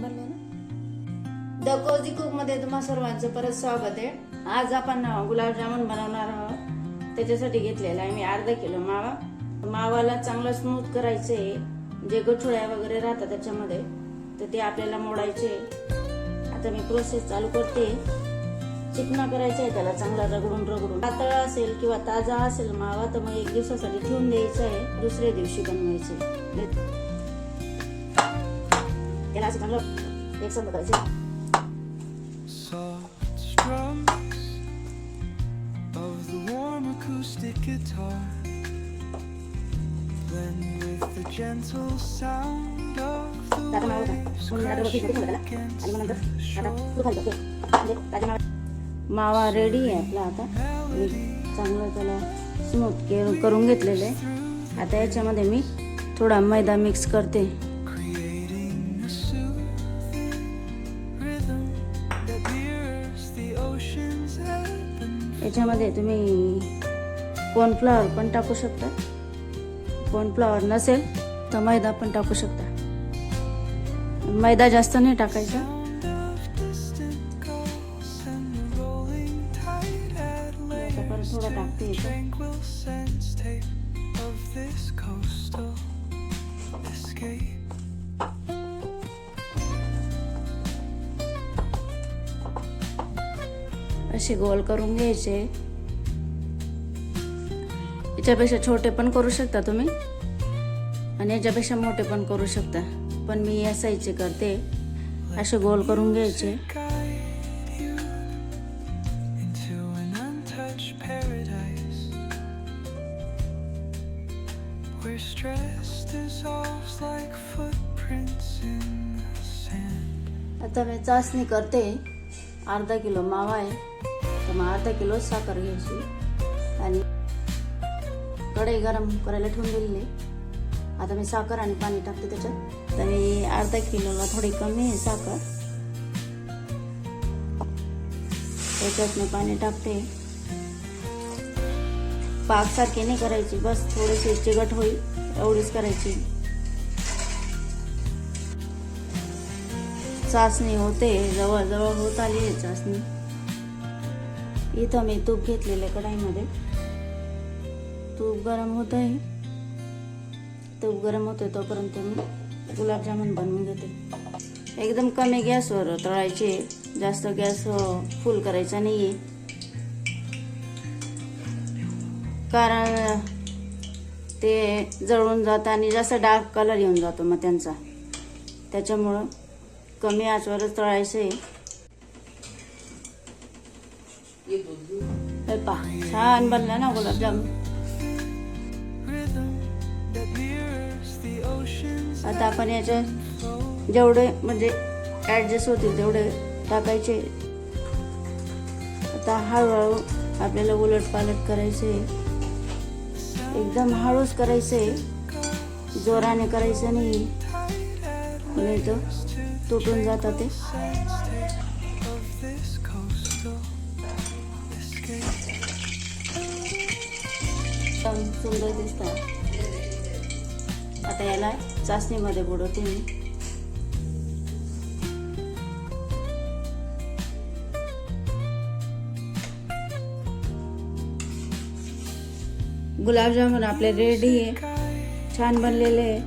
बनलं ना। The cosy cook मध्ये तुम्हा सर्वांचं परत स्वागत आहे। आज आपण गुलाबजामुन बनवणार आहोत। त्याच्यासाठी घेतलेला आहे मी अर्धा किलो मावा। मावाला चांगला स्मूथ करायचे, जे गठुळ्या वगैरे राहतात त्याच्यामध्ये तर ते आपल्याला मोडायचे। आता मी प्रोसेस चालू करते। चिकना करायचा आहे त्याला चांगला रगडून पातळ असेल किंवा ताजा असेल मावा तर मग एक दिवसासाठी ठेवून द्यायचा आहे, दुसऱ्या दिवशी बनवायचे। त्याला असं चांगलं एकसंध करायचं। मावा रेडी आहे आपला। आता मी चांगलं त्याला स्मूथ करून घेतलेलं आहे। आता याच्यामध्ये मी थोडा मैदा मिक्स करते। याच्यामध्ये तुम्ही कॉर्नफ्लॉवर पण टाकू शकता, कॉर्नफ्लॉवर नसेल तर मैदा पण टाकू शकता। मैदा जास्त नाही टाकायचा। थोडा टाकते असे गोल करून घ्यायचे। याच्यापेक्षा छोटे पण करू शकता तुम्ही आणि याच्यापेक्षा मोठे पण करू शकता, पण मी या साईजचे करते। असे गोल करून घ्यायचे। आता मी चासणी करते। अर्धा किलो मावा आहे तर मग अर्धा किलो साखर घ्यायची आणि कढई गरम करायला ठेवून दिलेली। आता मी साखर आणि पाणी टाकते त्याच्यात। तर मी अर्धा किलोला थोडी कमी आहे साखर, त्याच्यात मी पाणी टाकते। पाक सारखी नाही करायची, बस थोडीशी चिकट होईल एवढीच करायची। चासणी होते, जवळ जवळ होत आली आहे चासणी। इथं मी तूप घेतलेले कढाईमध्ये, तूप गरम होत आहे। तूप गरम होते तोपर्यंत मी गुलाबजामुन बनवून घेते। एकदम कमी गॅसवर तळायचे, जास्त गॅस फुल करायचा नाहीये, कारण ते जळून जातात आणि जास्त डार्क कलर येऊन जातो मग त्यांचा, त्याच्यामुळं कमी आचवरच तळायचे। छान बनला ना गुलाबजामुन। आता आपण याच्यात जेवढे म्हणजे ऍडजस्ट होतील तेवढे टाकायचे। आता हळूहळू आपल्याला उलट पालट करायचे, एकदम हळूच करायचे, जोराने करायचं नाही, नाही तर तुटून जातात ते। सुंदर दिसतात। आता याला चासणीमध्ये बुडवते मी। गुलाबजामुन आपले रेडी आहे, छान बनलेले आहे।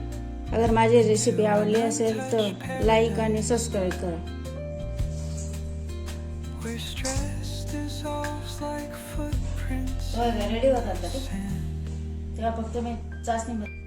अगर माझी रेसिपी आवडली असेल तर लाईक आणि सबस्क्राईब करा। रेडी होतात का ते? तेव्हा फक्त मी चासणीमध्ये